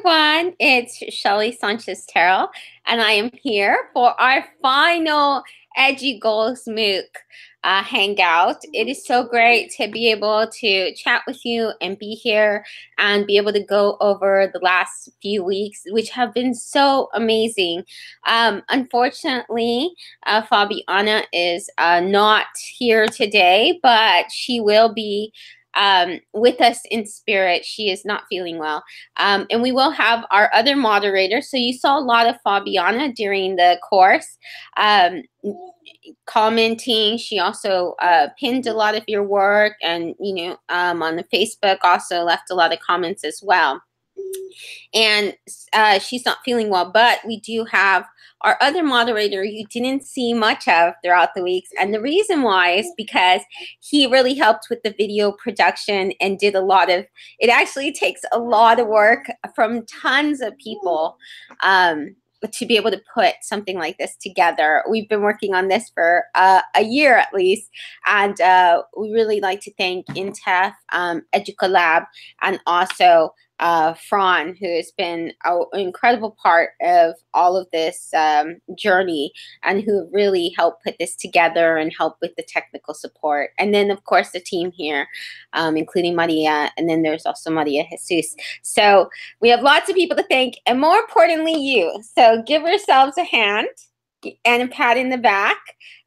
everyone, it's Shelly Sanchez Terrell, and I am here for our final Edgy Goals Mooc Hangout. It is so great to be able to chat with you and be here and be able to go over the last few weeks, which have been so amazing. Unfortunately, Fabiana is not here today, but she will be with us in spirit. She is not feeling well. And we will have our other moderators. So you saw a lot of Fabiana during the course commenting. She also pinned a lot of your work, and on the Facebook also left a lot of comments as well. And she's not feeling well, but we do have our other moderator you didn't see much of throughout the weeks. And the reason why is because he really helped with the video production and did a lot of, it actually takes a lot of work from tons of people to be able to put something like this together. We've been working on this for a year at least, and we really like to thank INTEF, Educolab, and also Fran, who has been an incredible part of all of this journey, and who really helped put this together and help with the technical support. And then, of course, the team here, including Maria, and then there's also Maria Jesus. So we have lots of people to thank, and more importantly, you. So give yourselves a hand and a pat in the back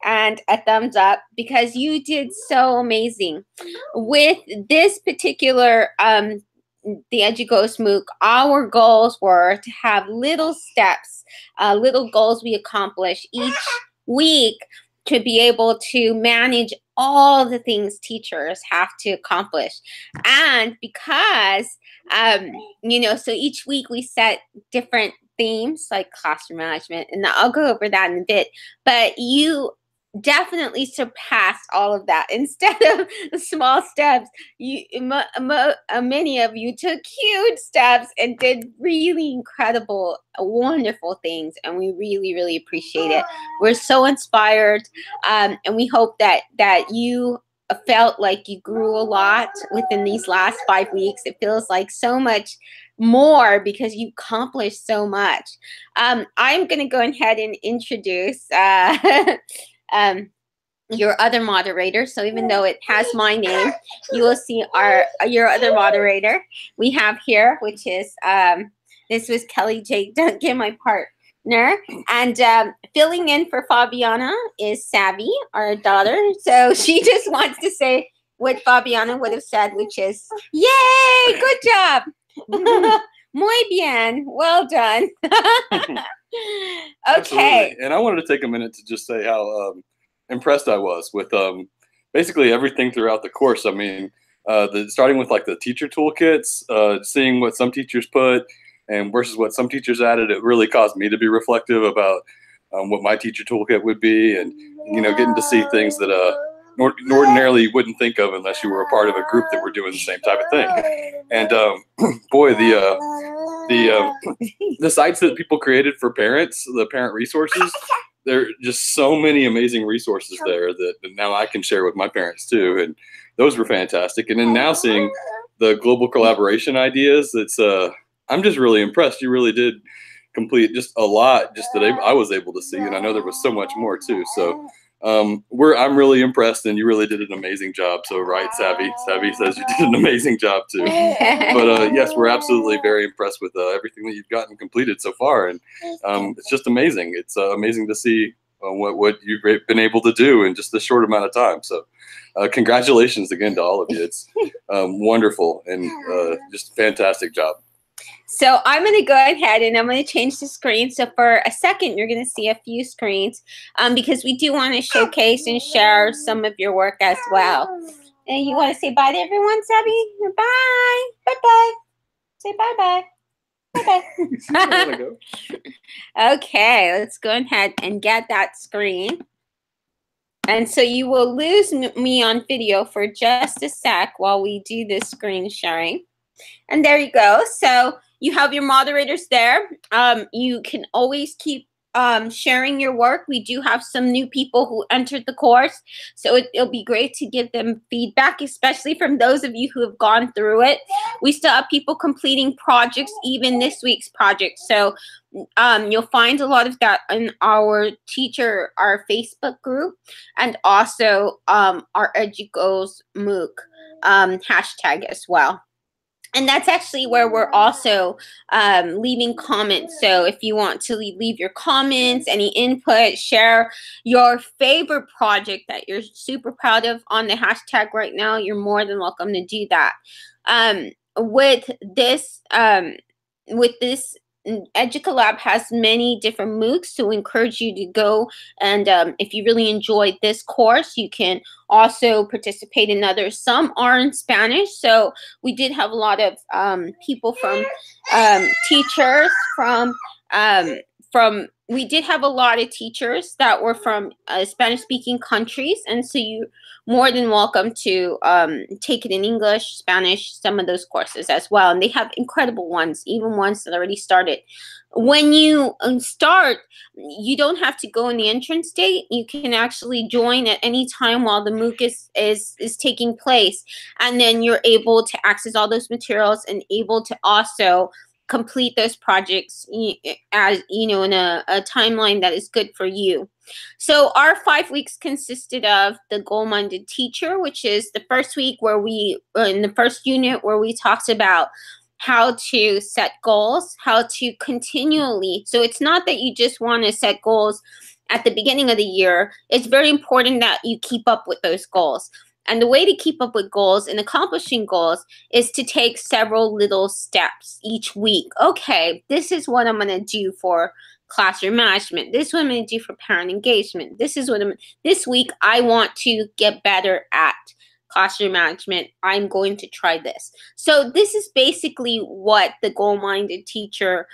and a thumbs up, because you did so amazing. With this particular the EduGoes Mooc, our goals were to have little steps, little goals we accomplish each week to be able to manage all the things teachers have to accomplish. And because, so each week we set different themes like classroom management, and I'll go over that in a bit, but you definitely surpassed all of that. Instead of small steps, many of you took huge steps and did really incredible, wonderful things, and we really, really appreciate it. We're so inspired, and we hope that you felt like you grew a lot within these last 5 weeks. It feels like so much more because you accomplished so much. I'm going to go ahead and introduce your other moderator. So even though it has my name, you will see your other moderator we have here, which is this was Kelly J. Duncan, my partner, and filling in for Fabiana is Savvy, our daughter. So she just wants to say what Fabiana would have said, which is, "Yay, good job." Muy bien, well done. Okay. Absolutely. And I wanted to take a minute to just say how impressed I was with basically everything throughout the course. I mean, starting with like the teacher toolkits, seeing what some teachers put and versus what some teachers added, it really caused me to be reflective about what my teacher toolkit would be, and getting to see things that ordinarily you wouldn't think of unless you were a part of a group that were doing the same type of thing. And boy, the sites that people created for parents, the parent resources, there are just so many amazing resources there that now I can share with my parents too, and those were fantastic. And then now seeing the global collaboration ideas, I'm just really impressed. You really did complete just a lot just that I was able to see, and I know there was so much more too. So I'm really impressed, and you really did an amazing job. So right, Savvy says you did an amazing job too. But yes, we're absolutely very impressed with everything that you've gotten completed so far, and it's just amazing. It's amazing to see what you've been able to do in just this short amount of time. So congratulations again to all of you. It's wonderful and just fantastic job. So I'm going to go ahead and I'm going to change the screen. So for a second, you're going to see a few screens because we do want to showcase and share some of your work as well. And you want to say bye to everyone, Sabby? Bye. Bye-bye. Say bye-bye. Bye-bye. Okay, let's go ahead and get that screen. And so you will lose me on video for just a sec while we do this screen sharing. And there you go. So you have your moderators there. You can always keep sharing your work. We do have some new people who entered the course, so it'll be great to give them feedback, especially from those of you who have gone through it. We still have people completing projects, even this week's project. So you'll find a lot of that in our Facebook group, and also our EduGoals Mooc hashtag as well. And that's actually where we're also leaving comments. So if you want to leave your comments, any input, share your favorite project that you're super proud of on the hashtag right now, you're more than welcome to do that. With this, EducaLab has many different MOOCs to encourage you to go, and if you really enjoyed this course, you can also participate in others. Some are in Spanish, so we did have a lot of people from teachers we did have a lot of teachers that were from Spanish-speaking countries, and so you're more than welcome to take it in English, Spanish, some of those courses as well. And they have incredible ones, even ones that already started. When you start, you don't have to go in the entrance date. You can actually join at any time while the MOOC is taking place, and then you're able to access all those materials and able to also complete those projects as in a timeline that is good for you. So our 5 weeks consisted of the goal-minded teacher, which is the first week where we in the first unit where we talked about how to set goals, how to continually. So it's not that you just want to set goals at the beginning of the year. It's very important that you keep up with those goals. And the way to keep up with goals and accomplishing goals is to take several little steps each week. Okay, this is what I'm going to do for classroom management. This is what I'm going to do for parent engagement. This week I want to get better at classroom management. I'm going to try this. So this is basically what the goal-minded teacher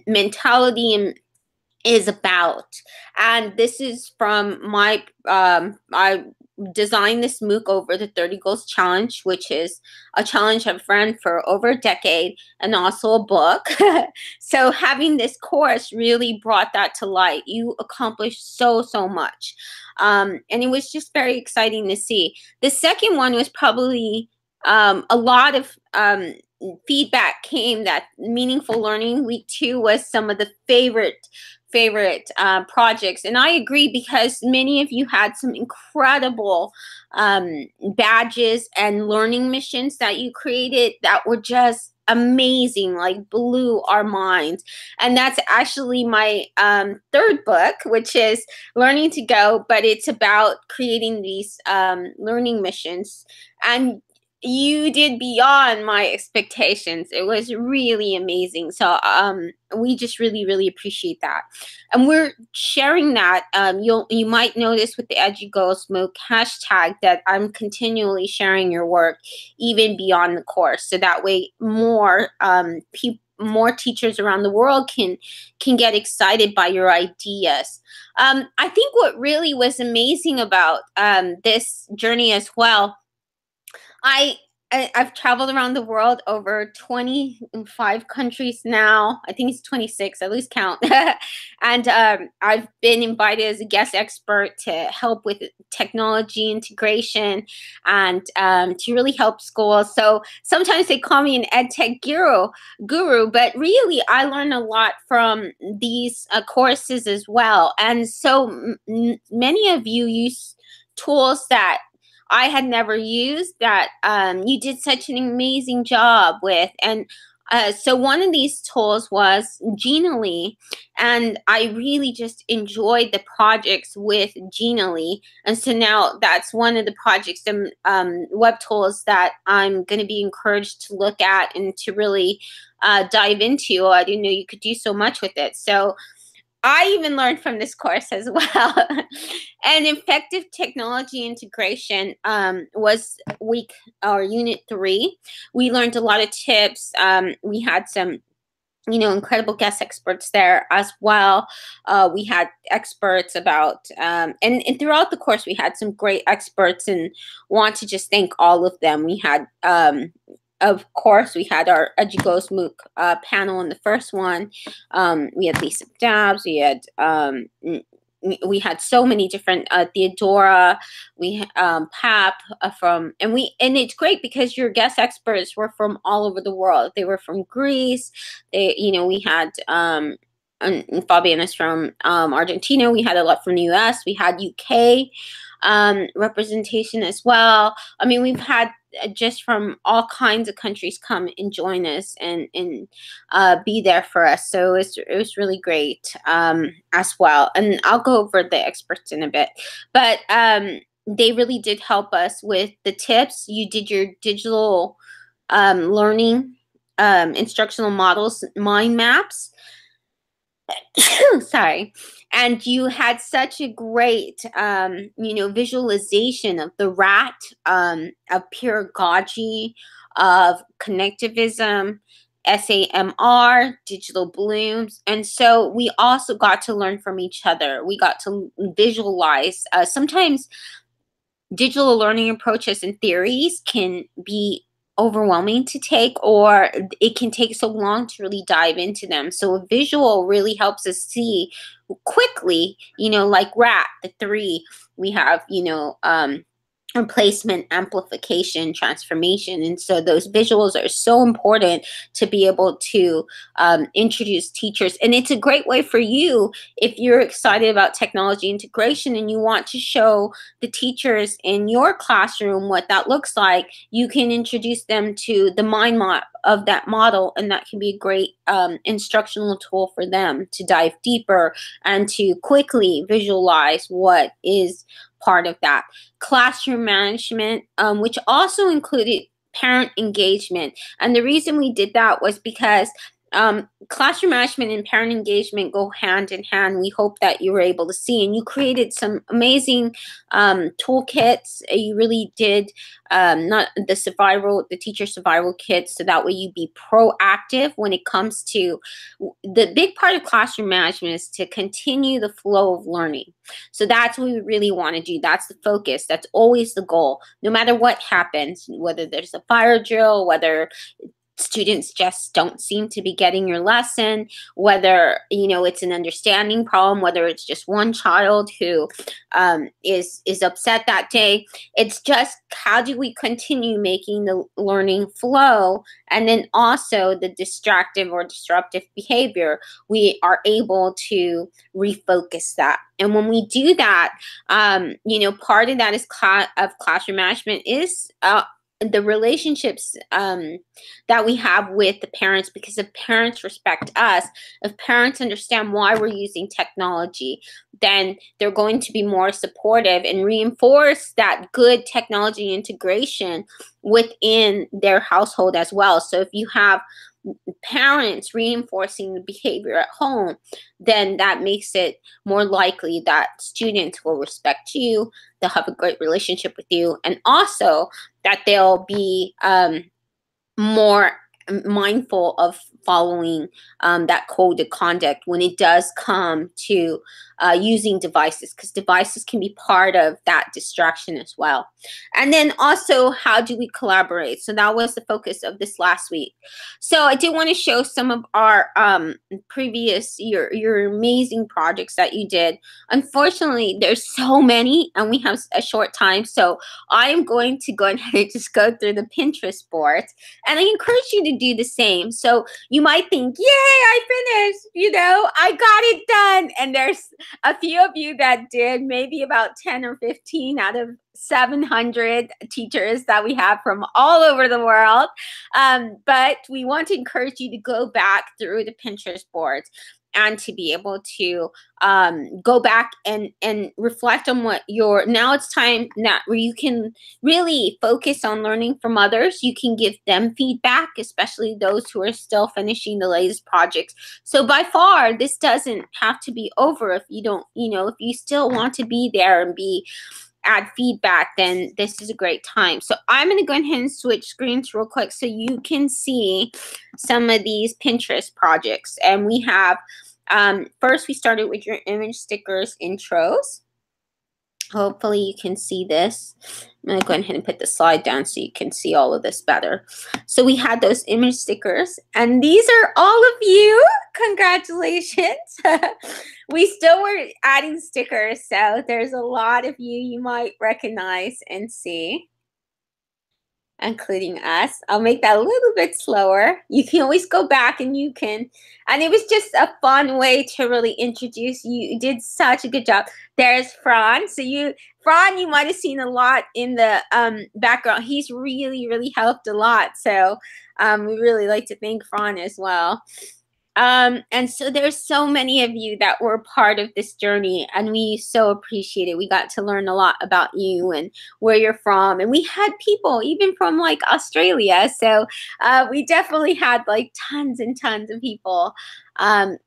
mentality is about. And this is from my I designed this MOOC over the 30 Goals Challenge, which is a challenge I've run for over a decade, and also a book. So having this course really brought that to light. You accomplished so much. And it was just very exciting to see. The second one was probably a lot of feedback came that Meaningful Learning Week 2 was some of the favorite projects, and I agree, because many of you had some incredible badges and learning missions that you created that were just amazing, like blew our minds. And that's actually my third book, which is Learning to Go, but it's about creating these learning missions, and you did beyond my expectations. It was really amazing. So we just really appreciate that. And we're sharing that. You might notice with the EduGoals Mooc hashtag that I'm continually sharing your work even beyond the course. So that way more teachers around the world can get excited by your ideas. I think what really was amazing about this journey as well, I've traveled around the world, over 25 countries now. I think it's 26. I lose count. And I've been invited as a guest expert to help with technology integration and to really help schools. So sometimes they call me an EdTech guru, but really I learn a lot from these courses as well. And so many of you use tools that I had never used, that you did such an amazing job with. And so one of these tools was Genially, and I really just enjoyed the projects with Genially. And so now that's one of the projects, web tools that I'm going to be encouraged to look at and to really dive into. I didn't know you could do so much with it. So I even learned from this course as well. And effective technology integration was unit 3. We learned a lot of tips. We had some, incredible guest experts there as well. We had experts about, and throughout the course, we had some great experts, and want to just thank all of them. We had of course, we had our EduGo's Mooc panel in the first one. We had Lisa Dabbs. We had so many different Theodora. We Pap and it's great because your guest experts were from all over the world. They were from Greece. We had and Fabiana's from Argentina. We had a lot from the US. We had UK representation as well. I mean, we've had just from all kinds of countries come and join us and be there for us. So it was really great as well. And I'll go over the experts in a bit. But they really did help us with the tips. You did your digital learning instructional models, mind maps. Sorry. And you had such a great, visualization of the rat, of pedagogy, of connectivism, SAMR, digital blooms. And so we also got to learn from each other. We got to visualize. Sometimes digital learning approaches and theories can be overwhelming to take, or it can take so long to really dive into them. So a visual really helps us see quickly, like RAT, the 3, we have, replacement, amplification, transformation. And so those visuals are so important to be able to introduce teachers. And it's a great way for you, if you're excited about technology integration and you want to show the teachers in your classroom what that looks like, you can introduce them to the mind map of that model, and that can be a great instructional tool for them to dive deeper and to quickly visualize what is part of that. Classroom management, which also included parent engagement. And the reason we did that was because classroom management and parent engagement go hand in hand. We hope that you were able to see, and you created some amazing toolkits. You really did not the teacher survival kits, so that way you be proactive when it comes to the big part of classroom management is to continue the flow of learning. So that's what we really want to do. That's the focus. That's always the goal, no matter what happens, whether there's a fire drill, whether students just don't seem to be getting your lesson, whether it's an understanding problem, whether it's just one child who is upset that day. It's just, how do we continue making the learning flow, and then also the distractive or disruptive behavior, we are able to refocus that. And when we do that, part of that is classroom management is the relationships that we have with the parents, because if parents respect us, if parents understand why we're using technology, then they're going to be more supportive and reinforce that good technology integration within their household as well. So if you have parents reinforcing the behavior at home, then that makes it more likely that students will respect you, they'll have a great relationship with you, and also that they'll be more mindful of following that code of conduct when it does come to using devices, because devices can be part of that distraction as well. And then also, how do we collaborate? So that was the focus of this last week. So I did want to show some of our previous, your amazing projects that you did. Unfortunately, there's so many and we have a short time. So I am going to go ahead and just go through the Pinterest boards, and I encourage you to do the same. So you might think, yay, I finished, I got it done. And there's a few of you that did, maybe about 10 or 15 out of 700 teachers that we have from all over the world. But we want to encourage you to go back through the Pinterest boards and to be able to go back and reflect on what now it's time where you can really focus on learning from others. You can give them feedback, especially those who are still finishing the latest projects. So by far, this doesn't have to be over if you don't, if you still want to be there and add feedback, then this is a great time. So I'm going to go ahead and switch screens real quick so you can see some of these Pinterest projects. And we have, first we started with your image stickers intros. Hopefully you can see this. I'm going to go ahead and put the slide down so you can see all of this better. So we had those image stickers, and these are all of you. Congratulations. We still were adding stickers, so there's a lot of you might recognize and see, including us. I'll make that a little bit slower. You can always go back and you can, and it was just a fun way to really introduce you. You did such a good job. There's Fran. So Fran, you might have seen a lot in the background. He's really helped a lot. So we really like to thank Fran as well. And so there's so many of you that were part of this journey, and we so appreciate it. We got to learn a lot about you and where you're from, and we had people even from like Australia. So we definitely had like tons and tons of people,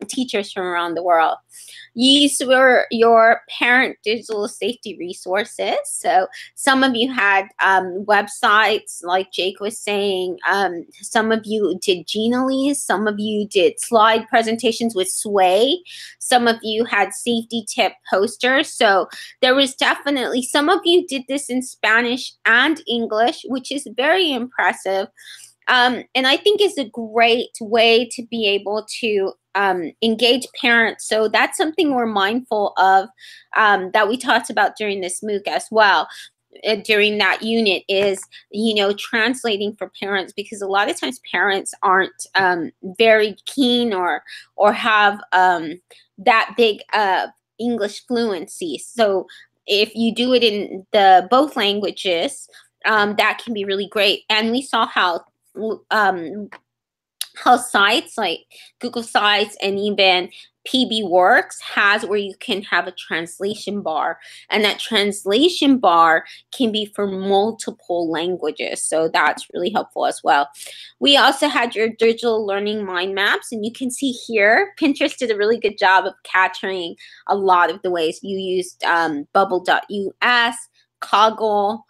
teachers from around the world. These were your parent digital safety resources. So some of you had websites, like Jake was saying. Some of you did Genially. Some of you did slide presentations with Sway. Some of you had safety tip posters. So there was definitely, some of you did this in Spanish and English, which is very impressive. And I think is a great way to be able to engage parents. So that's something we're mindful of, that we talked about during this Mooc as well. During that unit is, translating for parents, because a lot of times parents aren't very keen or have that big English fluency. So if you do it in the both languages, that can be really great. And we saw how sites like Google Sites and even PB Works has where you can have a translation bar, and that translation bar can be for multiple languages. So that's really helpful as well. We also had your digital learning mind maps, and you can see here, Pinterest did a really good job of capturing a lot of the ways you used bubble.us, Coggle,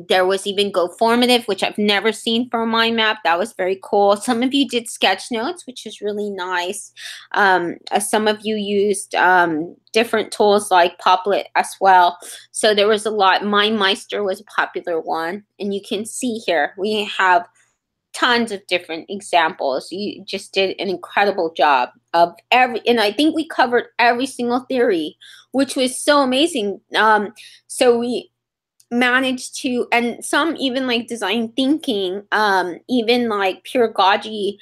there was even GoFormative, which I've never seen for a mind map. That was very cool. Some of you did sketch notes, which is really nice. Some of you used different tools like Poplet as well. So there was a lot. MindMeister was a popular one. And you can see here, we have tons of different examples. You just did an incredible job of and I think we covered every single theory, which was so amazing. So we managed to, and some even like design thinking, even like pedagogy.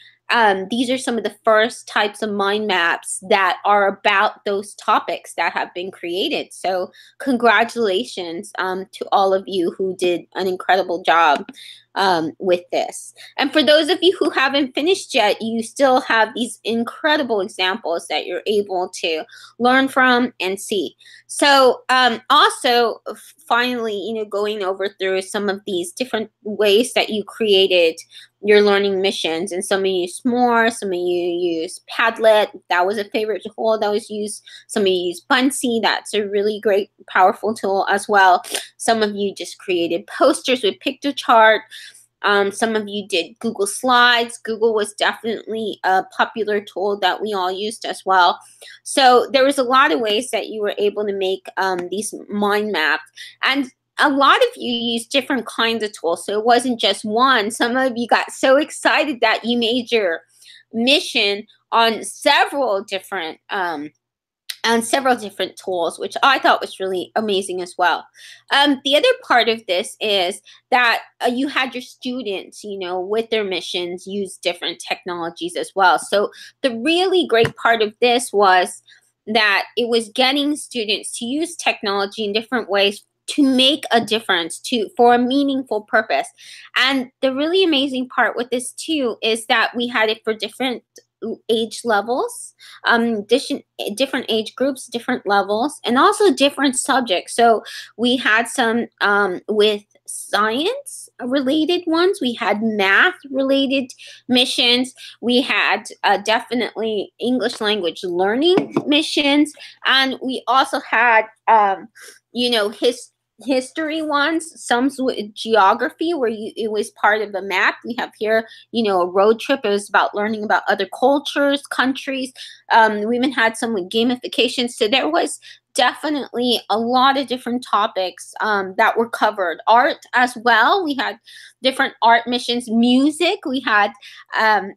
These are some of the first types of mind maps that are about those topics that have been created. So congratulations to all of you who did an incredible job with this. And for those of you who haven't finished yet, you still have these incredible examples that you're able to learn from and see. So also, finally, going over through some of these different ways that you created your learning missions, and some of you use More, some of you use Padlet. That was a favorite tool that was used. Some of you use Buncee. That's a really great, powerful tool as well. Some of you just created posters with Pictochart. Some of you did Google Slides. Google was definitely a popular tool that we all used as well. So there was a lot of ways that you were able to make these mind maps. And a lot of you used different kinds of tools. So it wasn't just one. Some of you got so excited that you made your mission on several different tools, which I thought was really amazing as well. The other part of this is that you had your students, with their missions, use different technologies as well. So the really great part of this was that it was getting students to use technology in different ways to make a difference, for a meaningful purpose. And the really amazing part with this too is that we had it for different age levels, different age groups, different levels, and also different subjects. So we had some with science related ones. We had math related missions. We had definitely English language learning missions, and we also had history ones, some with geography, where it was part of the map. We have here, a road trip. It was about learning about other cultures, countries. We even had some with gamification. So there was definitely a lot of different topics that were covered. Art as well. We had different art missions. Music. We had some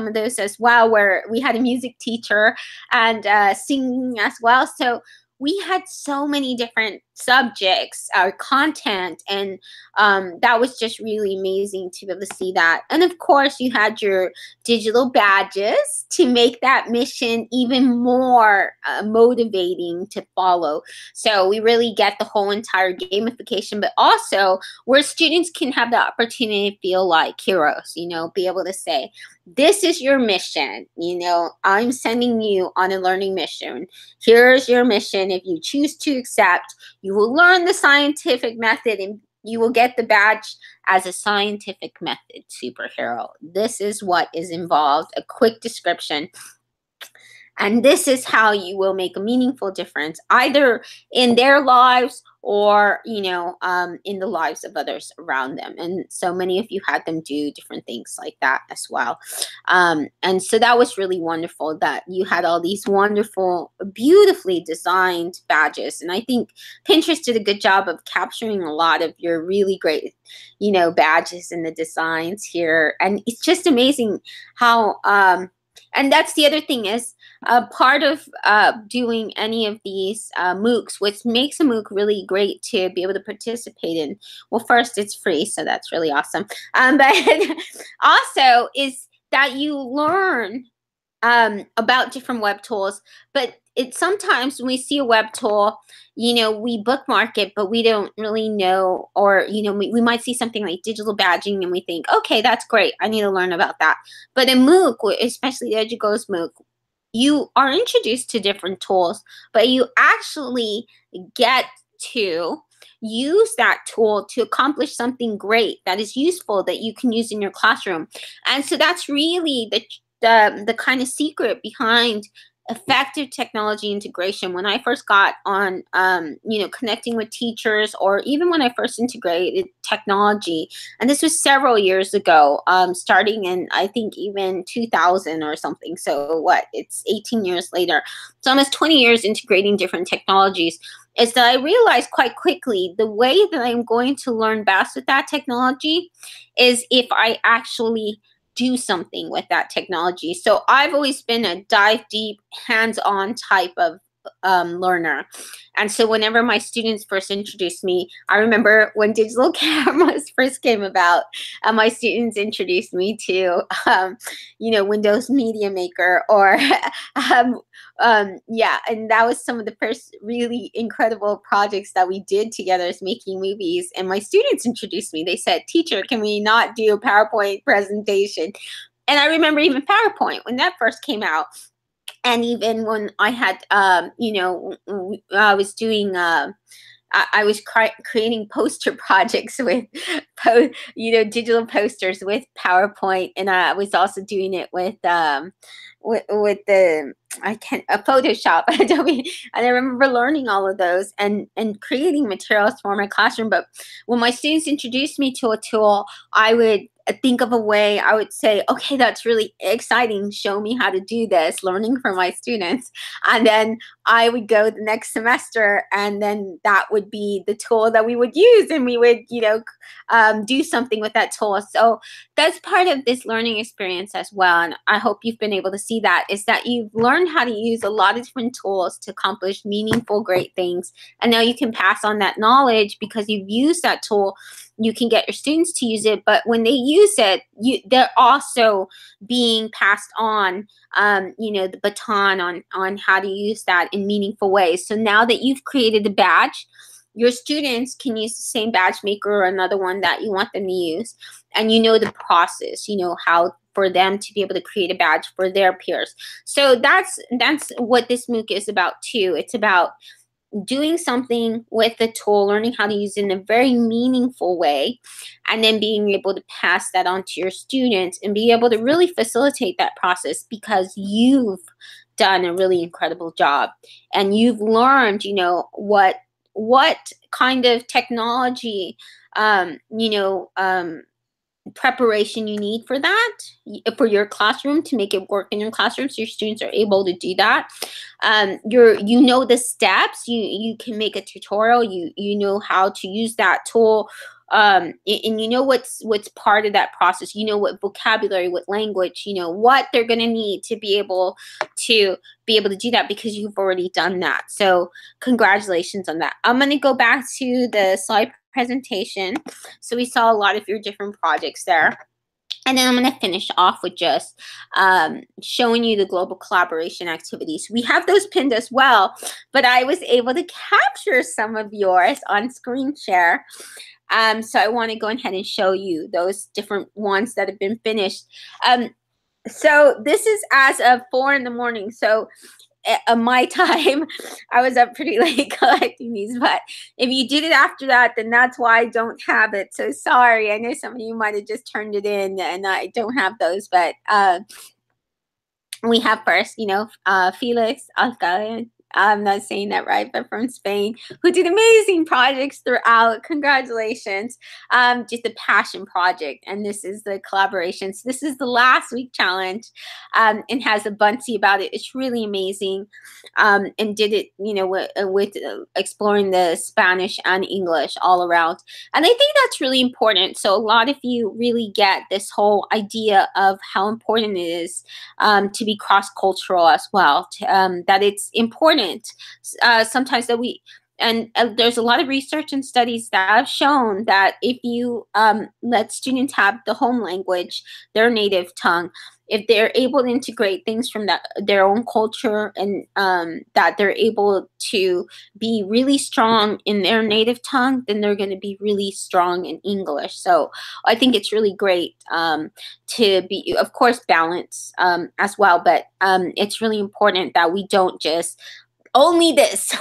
of those as well, where we had a music teacher and singing as well. So we had so many different subjects or content, and that was just really amazing to be able to see that. And of course, you had your digital badges to make that mission even more motivating to follow. So we really get the whole entire gamification, but also where students can have the opportunity to feel like heroes, be able to say, this is your mission. I'm sending you on a learning mission. Here's your mission. If you choose to accept, you will learn the scientific method and you will get the badge as a scientific method superhero. This is what is involved, a quick description. And this is how you will make a meaningful difference, either in their lives or, in the lives of others around them. And so many of you had them do different things like that as well. And so that was really wonderful that you had all these wonderful, beautifully designed badges. And I think Pinterest did a good job of capturing a lot of your really great, badges and the designs here. And it's just amazing how, and that's the other thing is, part of doing any of these Moocs, which makes a Mooc really great to be able to participate in. Well, first, it's free, so that's really awesome. But also is that you learn about different web tools. But sometimes when we see a web tool, we bookmark it, but we don't really know, or, we might see something like digital badging and we think, okay, that's great. I need to learn about that. But in Mooc, especially the EduGo's Mooc, you are introduced to different tools, but you actually get to use that tool to accomplish something great that is useful that you can use in your classroom. And so that's really the kind of secret behind effective technology integration. When I first got on, connecting with teachers, or even when I first integrated technology, and this was several years ago, starting in, I think, even 2000 or something. So it's 18 years later. So almost 20 years integrating different technologies, is that I realized quite quickly the way that I'm going to learn best with that technology is if I actually do something with that technology. So I've always been a dive deep, hands-on type of learner. And so whenever my students first introduced me, I remember when digital cameras first came about, my students introduced me to, Windows Media Maker, or and that was some of the first really incredible projects that we did together, is making movies. And my students introduced me. They said, teacher, can we not do a PowerPoint presentation? And I remember even PowerPoint, when that first came out, and even when I had, I was doing, I was creating poster projects with, digital posters with PowerPoint, and I was also doing it with the Photoshop, Adobe, and I remember learning all of those and creating materials for my classroom. But when my students introduced me to a tool, I would think of a way. I would say, okay, that's really exciting. Show me how to do this, learning from my students. And then I would go the next semester, and then that would be the tool that we would use, and we would, do something with that tool. So that's part of this learning experience as well. And I hope you've been able to see that, is that you've learned how to use a lot of different tools to accomplish meaningful, great things. And now you can pass on that knowledge because you've used that tool. You can get your students to use it, but when they use it, they're also being passed on, the baton on how to use that in meaningful ways. So now that you've created a badge, your students can use the same badge maker or another one that you want them to use, and the process, how for them to be able to create a badge for their peers. So that's what this Mooc is about too. It's about doing something with the tool, learning how to use it in a very meaningful way, and then being able to pass that on to your students and be able to really facilitate that process because you've done a really incredible job and you've learned, what kind of technology, preparation you need for that, for your classroom, to make it work in your classroom so your students are able to do that. You know the steps, you can make a tutorial, you know how to use that tool, and you know what's part of that process. You know what vocabulary, what language, you know what they're going to need to be able to do that, because you've already done that. So congratulations on that. I'm going to go back to the slide presentation. So we saw a lot of your different projects there. And then I'm going to finish off with just showing you the global collaboration activities. We have those pinned as well, but I was able to capture some of yours on screen share. So I want to go ahead and show you those different ones that have been finished. So this is as of 4 in the morning. So my time, I was up pretty late collecting these, but if you did it after that, then that's why I don't have it. So sorry, I know some of you might have just turned it in and I don't have those, but we have first, you know, Felix Alcalde, I'm not saying that right, but from Spain, who did amazing projects throughout. Congratulations. Just a passion project. And this is the collaboration. So this is the last week challenge, and has a Bunty about it. It's really amazing. And did it, you know, with exploring the Spanish and English all around. And I think that's really important. So a lot of you really get this whole idea of how important it is to be cross-cultural as well, that it's important sometimes that we, and there's a lot of research and studies that have shown that if you let students have the home language, their native tongue, if they're able to integrate things from their own culture, and that they're able to be really strong in their native tongue, then they're going to be really strong in English. So I think it's really great to be, of course, balance as well, but it's really important that we don't just only this,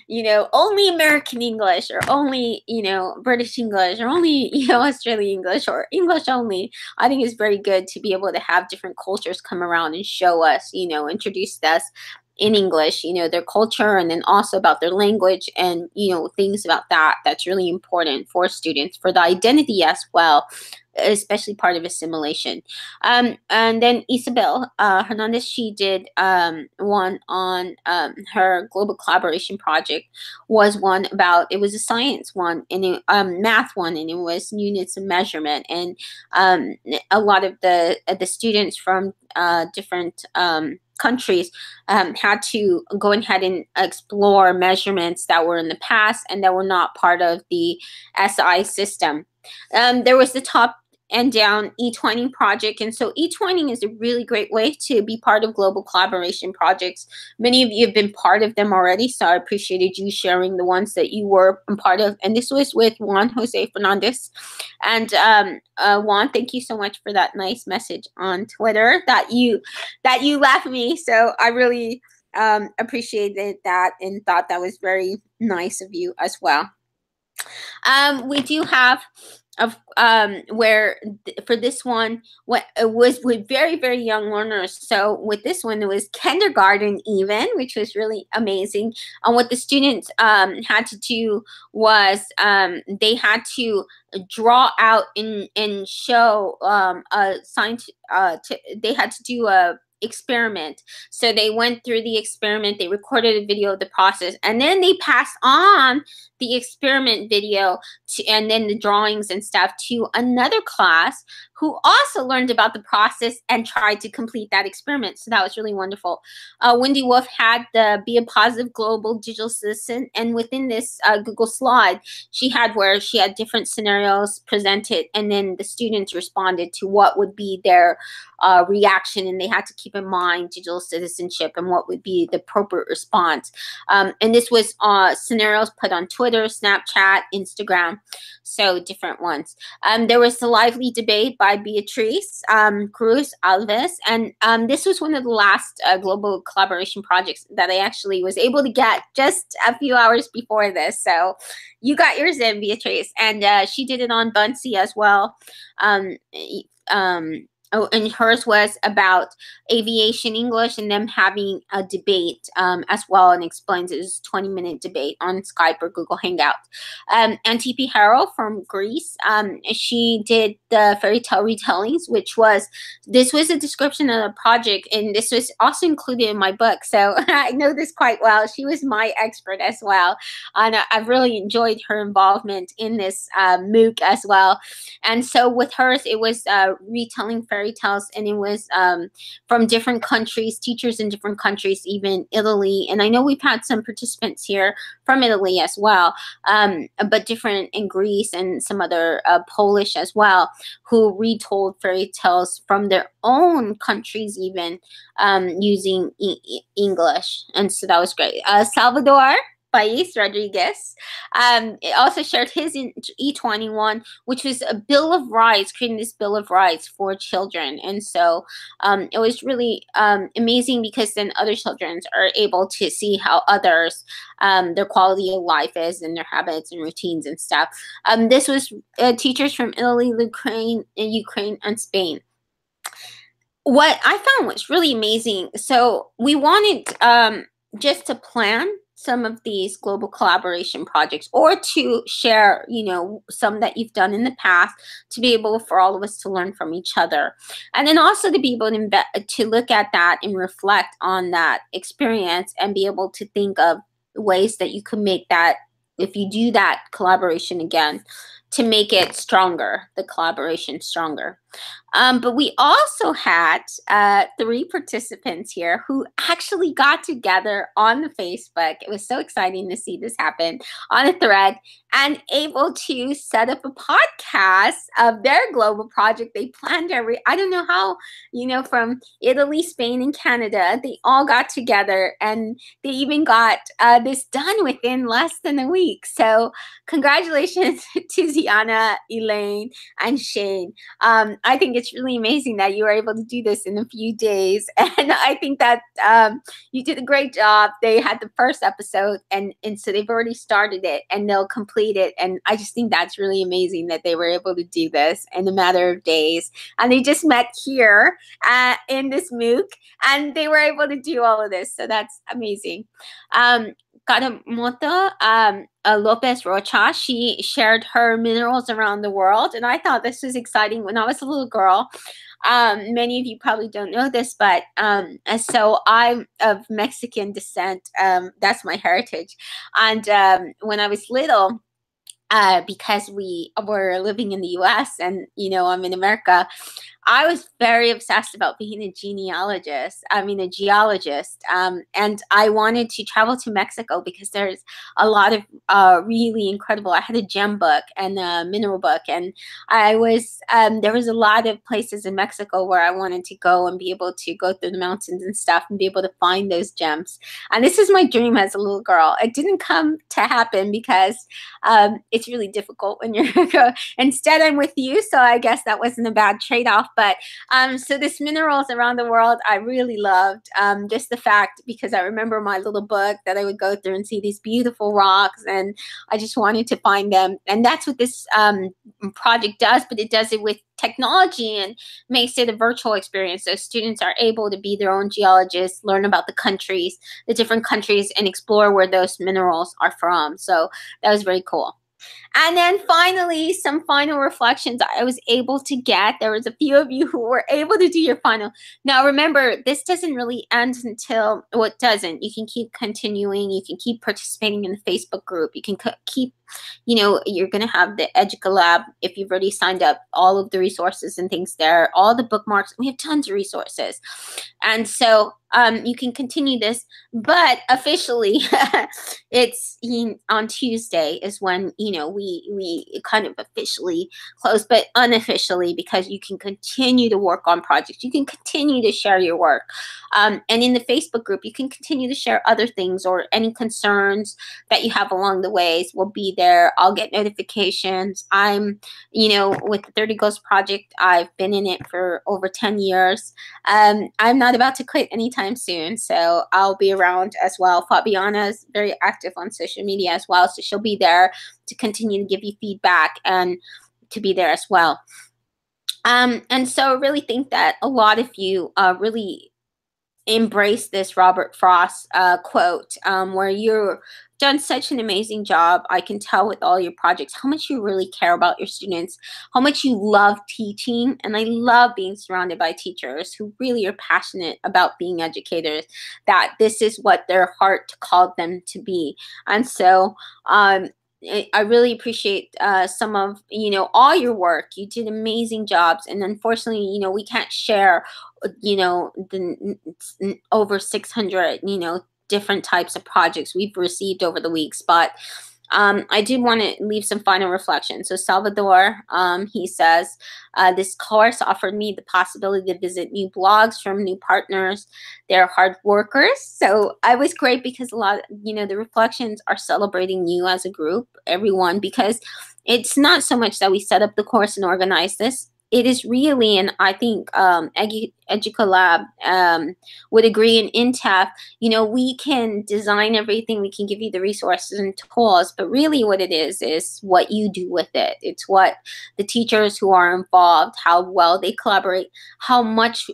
you know, only American English, or only, you know, British English, or only, you know, Australian English, or English only. I think it's very good to be able to have different cultures come around and show us, you know, introduce us in English, you know, their culture, and then also about their language, and, you know, things about that. That's really important for students, for the identity as well, especially part of assimilation. And then Isabel Hernandez, she did one on her global collaboration project, was one about, it was a science one, and math one, and it was units of measurement. And a lot of the students from different countries had to go ahead and explore measurements that were in the past and that were not part of the SI system. There was the top and down E20 project. And so E20 is a really great way to be part of global collaboration projects. Many of you have been part of them already, so I appreciated you sharing the ones that you were a part of. And this was with Juan Jose Fernandez. And Juan, thank you so much for that nice message on Twitter that you left me. So I really appreciated that and thought that was very nice of you as well. We do have where for this one, what it was with very, very young learners. So with this one, it was kindergarten even, which was really amazing. And what the students had to do was they had to draw out and show a science. They had to do a experiment. So they went through the experiment, they recorded a video of the process, and then they passed on the experiment video and then the drawings and stuff to another class who also learned about the process and tried to complete that experiment. So that was really wonderful. Wendy Wolf had the Be a Positive Global Digital Citizen, and within this Google slide, she had where she had different scenarios presented, and then the students responded to what would be their reaction, and they had to keep in mind digital citizenship and what would be the appropriate response. And this was scenarios put on Twitter, Snapchat, Instagram, so different ones. There was a lively debate by Beatriz Cruz Alves, and this was one of the last global collaboration projects that I actually was able to get just a few hours before this. So you got yours in, Beatriz, and she did it on Bunsey as well. Oh, and hers was about aviation English and them having a debate as well, and explains it was a 20-minute debate on Skype or Google Hangout. And TP Harrell from Greece, she did the fairy tale retellings, this was a description of the project, and this was also included in my book. So I know this quite well. She was my expert as well. And I've really enjoyed her involvement in this Mooc as well. And so with hers, it was retelling fairy tales, and it was from different countries, teachers in different countries, even Italy. And I know we've had some participants here from Italy as well, but different in Greece and some other Polish as well, who retold fairy tales from their own countries, even using English. And so that was great. Salvador Pais Rodriguez it also shared his E21, which was a Bill of Rights, creating this Bill of Rights for children. And so it was really amazing, because then other children are able to see how others, their quality of life is, and their habits and routines and stuff. This was teachers from Italy, Ukraine, and Spain. What I found was really amazing. So we wanted just to plan some of these global collaboration projects, or to share, some that you've done in the past, to be able for all of us to learn from each other. And then also to be able to look at that and reflect on that experience, and be able to think of ways that you could make that, if you do that collaboration again, to make it stronger, the collaboration stronger. But we also had 3 participants here who actually got together on the Facebook. It was so exciting to see this happen on a thread, and able to set up a podcast of their global project. They planned I don't know how, from Italy, Spain, and Canada, they all got together, and they even got this done within less than a week. So congratulations to Ziana, Elaine, and Shane. I think it's really amazing that you were able to do this in a few days. And I think that you did a great job. They had the first episode, and so they've already started it, and they'll complete it. And I just think that's really amazing that they were able to do this in a matter of days. And they just met here in this Mooc, and they were able to do all of this. So that's amazing. Karamoto Lopez Rocha, she shared her minerals around the world, and I thought this was exciting. When I was a little girl, many of you probably don't know this, but so I'm of Mexican descent. That's my heritage. And when I was little, because we were living in the US, and I'm in America, I was very obsessed about being a geologist, and I wanted to travel to Mexico, because there's a lot of really incredible, I had a gem book and a mineral book, and there was a lot of places in Mexico where I wanted to go and be able to go through the mountains and stuff, and be able to find those gems. And this is my dream as a little girl. It didn't come to happen, because it's really difficult when you're instead I'm with you, so I guess that wasn't a bad trade-off. But so this minerals around the world, I really loved, just the fact, because I remember my little book that I would go through and see these beautiful rocks, and I just wanted to find them. And that's what this project does, but it does it with technology and makes it a virtual experience. So students are able to be their own geologists, learn about the different countries, and explore where those minerals are from. So that was very cool. And then finally, some final reflections I was able to get. There was a few of you who were able to do your final. Now, remember, this doesn't really end until, well, it doesn't. You can keep continuing. You can keep participating in the Facebook group. You can keep, you're going to have the Educa Lab. If you've already signed up, all of the resources and things there, all the bookmarks. We have tons of resources. And so you can continue this, but officially it's on Tuesday is when, we kind of officially close, but unofficially, because you can continue to work on projects. You can continue to share your work. And in the Facebook group, you can continue to share other things, or any concerns that you have along the ways will be there. I'll get notifications. I'm, with the 30 Ghosts Project, I've been in it for over 10 years. I'm not about to quit anytime soon, so I'll be around as well. Fabiana is very active on social media as well, so she'll be there to continue to give you feedback and to be there as well. And so I really think that a lot of you really embrace this Robert Frost quote, where you're done such an amazing job. I can tell with all your projects how much you really care about your students, how much you love teaching. And I love being surrounded by teachers who really are passionate about being educators, that this is what their heart called them to be. And so I really appreciate some of, all your work. You did amazing jobs. And unfortunately, we can't share the over 600 different types of projects we've received over the weeks, but I did want to leave some final reflections. So Salvador, he says, this course offered me the possibility to visit new blogs from new partners. They're hard workers. So I was great because a lot, the reflections are celebrating you as a group, everyone, because it's not so much that we set up the course and organize this. It is really, and I think Educolab would agree, in INTEF, we can design everything, we can give you the resources and tools, but really what it is what you do with it. It's what the teachers who are involved, how well they collaborate, how much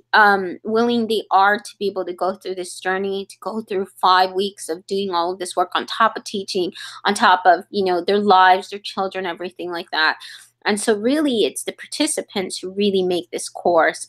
willing they are to be able to go through this journey, to go through 5 weeks of doing all of this work on top of teaching, on top of, their lives, their children, everything like that. And so really it's the participants who really make this course,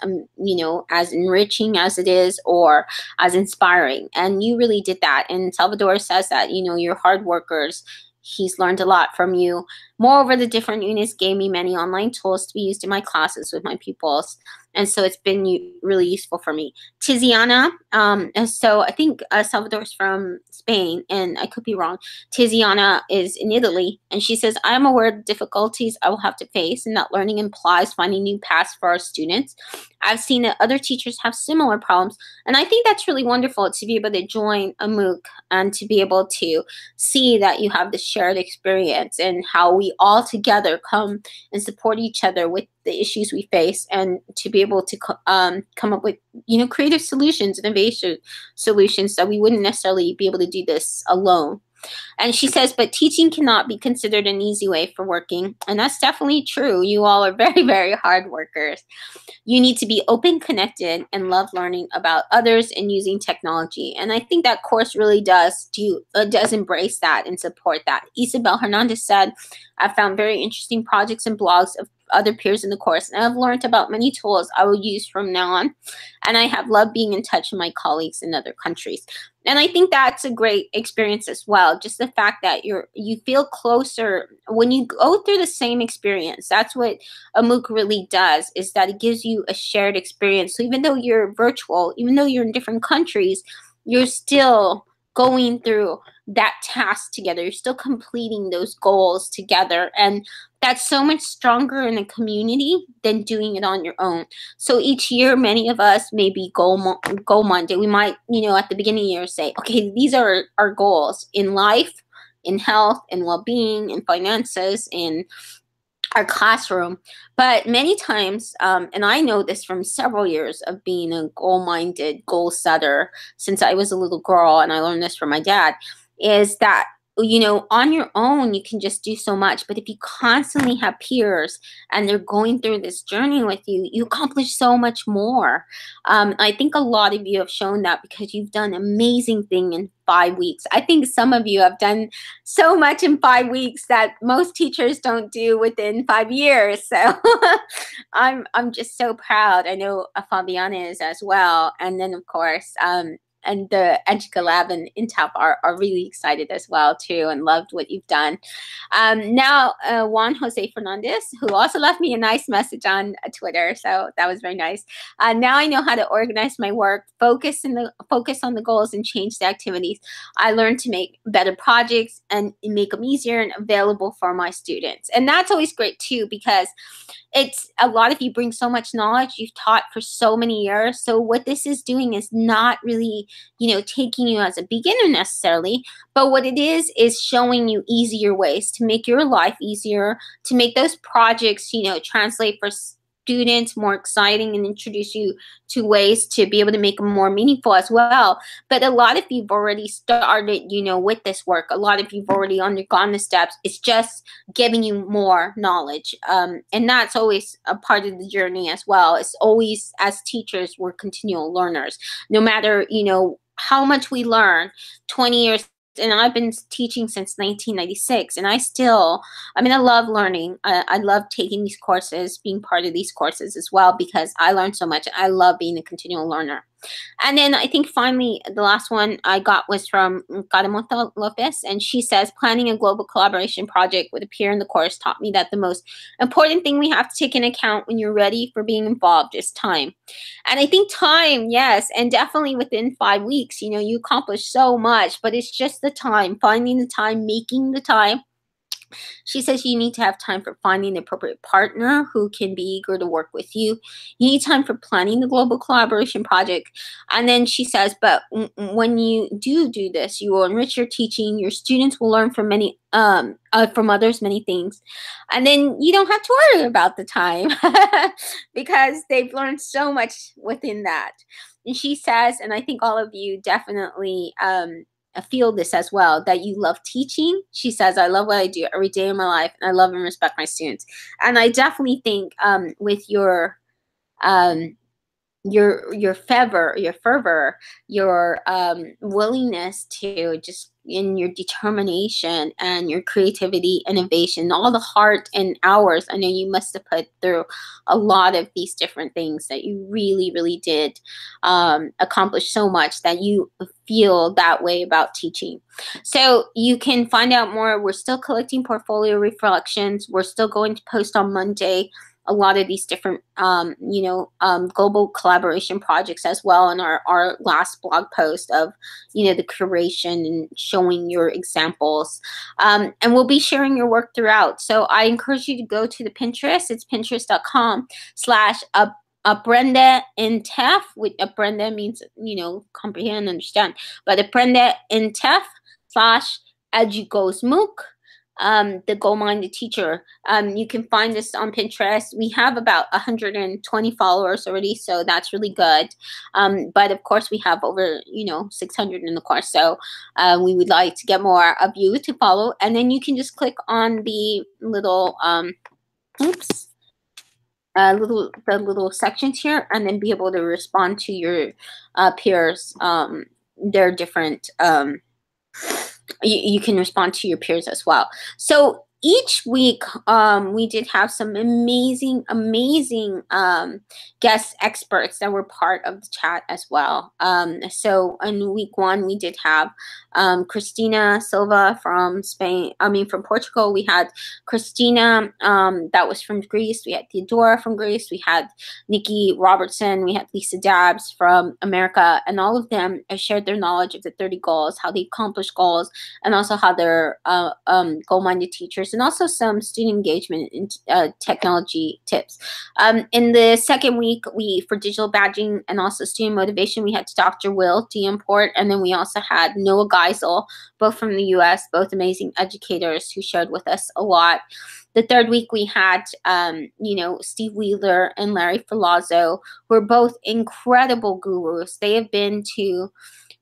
as enriching as it is, or as inspiring. And you really did that. And Salvador says that, you're hard workers. He's learned a lot from you. Moreover, the different units gave me many online tools to be used in my classes with my pupils. And so it's been really useful for me. Tiziana, and so I think Salvador's from Spain, and I could be wrong. Tiziana is in Italy, and she says, I am aware of the difficulties I will have to face, and that learning implies finding new paths for our students. I've seen that other teachers have similar problems, and I think that's really wonderful to be able to join a Mooc and to be able to see that you have this shared experience and how we all together come and support each other with the issues we face, and to be able to come up with creative solutions, innovation solutions, that we wouldn't necessarily be able to do this alone. And she says, but teaching cannot be considered an easy way for working. And that's definitely true. You all are very, very hard workers. You need to be open, connected, and love learning about others and using technology. And I think that course really does embrace that and support that. Isabel Hernandez said, I found very interesting projects and blogs of other peers in the course, and I've learned about many tools I will use from now on. And I have loved being in touch with my colleagues in other countries. And I think that's a great experience as well. Just the fact that you feel closer when you go through the same experience. That's what a Mooc really does, is that it gives you a shared experience. So even though you're virtual, even though you're in different countries, you're still going through that task together. You're still completing those goals together. And that's so much stronger in a community than doing it on your own. So each year, many of us maybe goal Monday. We might, at the beginning of the year say, okay, these are our goals in life, in health, in well-being, in finances, in our classroom. But many times, and I know this from several years of being a goal-minded goal setter since I was a little girl, and I learned this from my dad, is that on your own, you can just do so much. But if you constantly have peers and they're going through this journey with you, you accomplish so much more. I think a lot of you have shown that because you've done amazing thing in 5 weeks. I think some of you have done so much in 5 weeks that most teachers don't do within 5 years. So I'm just so proud. I know Fabiana is as well. And then, of course, and the Educolab and INTEF are really excited as well too, and loved what you've done. Now, Juan Jose Fernandez, who also left me a nice message on Twitter, so that was very nice. Now I know how to organize my work, focus on the goals, and change the activities. I learned to make better projects and make them easier and available for my students. And that's always great too, because it's a lot of you bring so much knowledge you've taught for so many years. So what this is doing is not really, taking you as a beginner necessarily, but what it is showing you easier ways to make your life easier, to make those projects, translate for students more exciting and introduce you to ways to be able to make them more meaningful as well. But a lot of you've already started, you know, with this work. A lot of you've already undergone the steps. It's just giving you more knowledge. And that's always a part of the journey as well. It's always, as teachers, we're continual learners. No matter, you know, how much we learn, 20 years, and I've been teaching since 1996, and I love learning. I love taking these courses, being part of these courses as well, because I learn so much. I love being a continual learner. And then I think finally, the last one I got was from Caramoto Lopez, and she says, planning a global collaboration project with a peer in the course taught me that the most important thing we have to take into account when you're ready for being involved is time. And I think time, yes, and definitely within 5 weeks, you know, you accomplish so much, but it's just the time, finding the time, making the time. She says you need to have time for finding the appropriate partner who can be eager to work with you. You need time for planning the global collaboration project. And then she says, but when you do this, you will enrich your teaching. Your students will learn from from others many things. And then you don't have to worry about the time because they've learned so much within that. And she says, and I think all of you definitely feel this as well, that you love teaching. She says, I love what I do every day of my life, and I love and respect my students. And I definitely think with your fervor, your willingness to just, in your determination and your creativity, innovation, all the heart and hours, I know you must have put through a lot of these different things, that you really, really did accomplish so much that you feel that way about teaching. So you can find out more. We're still collecting portfolio reflections. We're still going to post on Monday a lot of these different, global collaboration projects as well in our last blog post of, you know, the curation and showing your examples. And we'll be sharing your work throughout. So I encourage you to go to the Pinterest. It's pinterest.com/AprendeINTEF. With Aprende means, you know, comprehend, understand. But AprendeINTEF/EduGoesMooc. The goal-minded teacher. You can find this on Pinterest. We have about 120 followers already, so that's really good. But of course, we have over 600 in the course, so we would like to get more of you to follow. And then you can just click on the little little sections here, and then be able to respond to your peers. Their different. You can respond to your peers as well. So each week, we did have some amazing guest experts that were part of the chat as well. So in week 1, we did have Christina Silva from from Portugal. We had Christina, that was from Greece. We had Theodora from Greece. We had Nikki Robertson. We had Lisa Dabbs from America. And all of them shared their knowledge of the 30 goals, how they accomplish goals, and also how they're goal-minded teachers, and also some student engagement and technology tips. In the second week, for digital badging and also student motivation, we had Dr. Will Diamport, and then we also had Noah Geisel, both from the U.S., both amazing educators who shared with us a lot. The third week, we had, Steve Wheeler and Larry Filazzo, who are both incredible gurus. They have been to...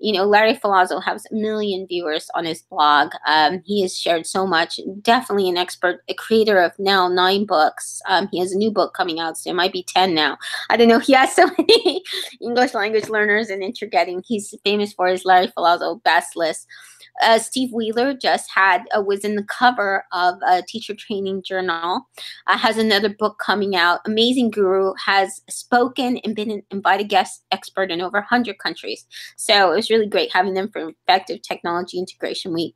Larry Filazzo has 1 million viewers on his blog. He has shared so much. Definitely an expert, a creator of now 9 books. He has a new book coming out, so it might be 10 now. I don't know. He has so many English language learners and intergetting. He's famous for his Larry Filazzo best list. Steve Wheeler just was in the cover of a teacher training journal, has another book coming out. Amazing guru, has spoken and been an invited guest expert in over 100 countries. So it was really great having them for Effective Technology Integration Week.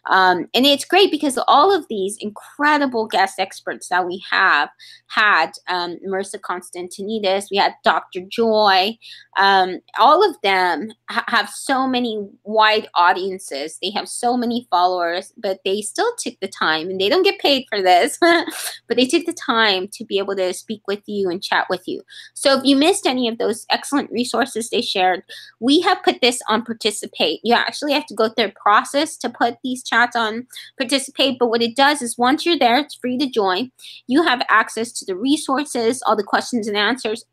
And it's great because all of these incredible guest experts that we have had, Marissa Constantinidis, we had Dr. Joy, all of them have so many wide audiences. They have so many followers, but they still took the time, and they don't get paid for this, but they took the time to be able to speak with you and chat with you. So if you missed any of those excellent resources they shared, we have put this on Participate. You actually have to go through a process to put these chat on participate, but what it does is once you're there, it's free to join. You have access to the resources, all the questions and answers,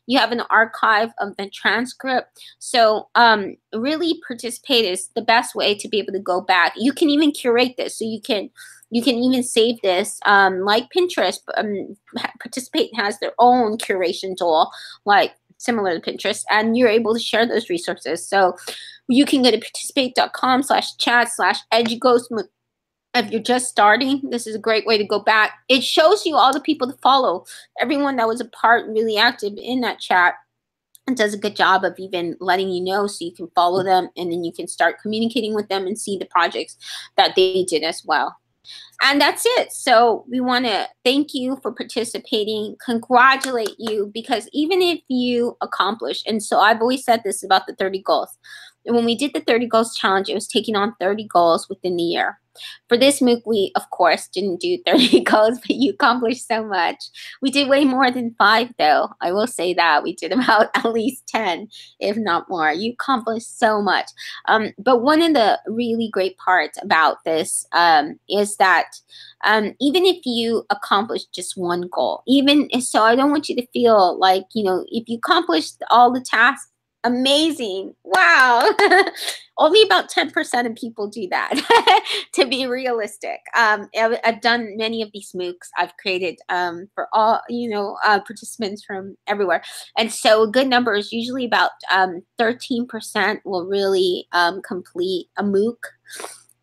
you have an archive of the transcript. So really participate is the best way to be able to go back. You can even curate this, so you can even save this, like Pinterest. Participate has their own curation tool, like similar to Pinterest, and you're able to share those resources. So you can go to participate.com/chat/edugosmooc. If you're just starting, this is a great way to go back. It shows you all the people to follow, everyone that was a part, really active in that chat. It does a good job of even letting you know, so you can follow them, and then you can start communicating with them and see the projects that they did as well. And that's it. So we want to thank you for participating, congratulate you, because even if you accomplish, and so I've always said this about the 30 goals. When we did the 30 goals challenge, it was taking on 30 goals within the year. For this Mooc, we, of course, didn't do 30 goals, but you accomplished so much. We did way more than 5, though. I will say that. We did about at least 10, if not more. You accomplished so much. But one of the really great parts about this is that even if you accomplish just one goal, so I don't want you to feel like, if you accomplished all the tasks, amazing. Wow. Only about 10% of people do that, to be realistic. I've done many of these Moocs. I've created for all, participants from everywhere. And so a good number is usually about 13% will really complete a Mooc.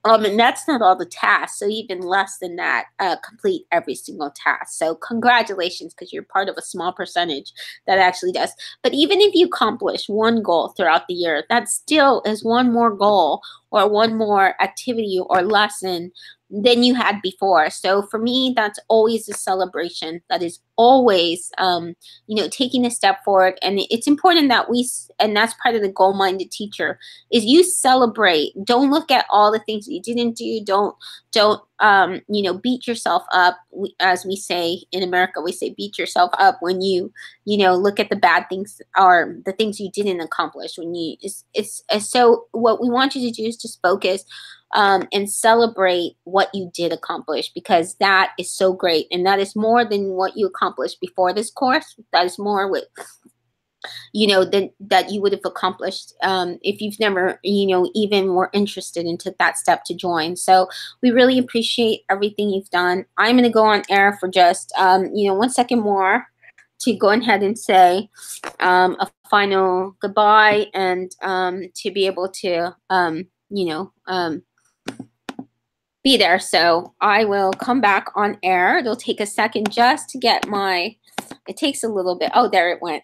And that's not all the tasks. So even less than that complete every single task. So congratulations, because you're part of a small percentage that actually does. But even if you accomplish one goal throughout the year, that still is one more goal or one more activity or lesson than you had before. So for me, that's always a celebration. That is always, taking a step forward. And it's important that and that's part of the goal-minded teacher, is you celebrate. Don't look at all the things that you didn't do. Don't beat yourself up. As we say in America, we say beat yourself up when you look at the bad things or the things you didn't accomplish. So what we want you to do is just focus and celebrate what you did accomplish, because that is so great. And that is more than what you accomplished before this course. That is more with, that you would have accomplished if you've never, even were interested and took that step to join. So we really appreciate everything you've done. I'm going to go on air for just, 1 second more to go ahead and say a final goodbye, and to be able to, be there. So I will come back on air. It'll take a second just to get it takes a little bit. Oh, there it went.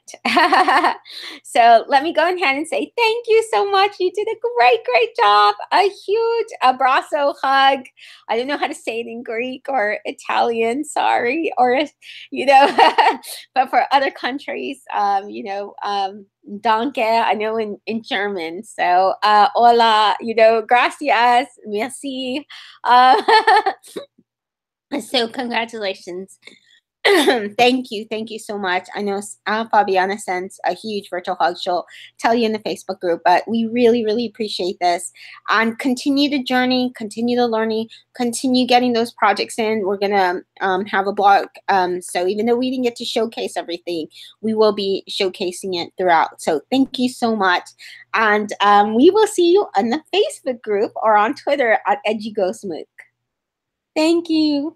So let me go ahead and say thank you so much. You did a great job. A huge abrazo, hug. I don't know how to say it in Greek or Italian, sorry, or, but for other countries, Danke, I know in German. So, hola, gracias, merci. So congratulations. Thank you so much. I know Fabiana sends a huge virtual hug. She'll tell you in the Facebook group, but we really appreciate this. And continue the journey, continue the learning, continue getting those projects in. We're gonna have a blog. So even though we didn't get to showcase everything, we will be showcasing it throughout. So thank you so much. And we will see you on the Facebook group or on Twitter at EduGoSmooc. Thank you.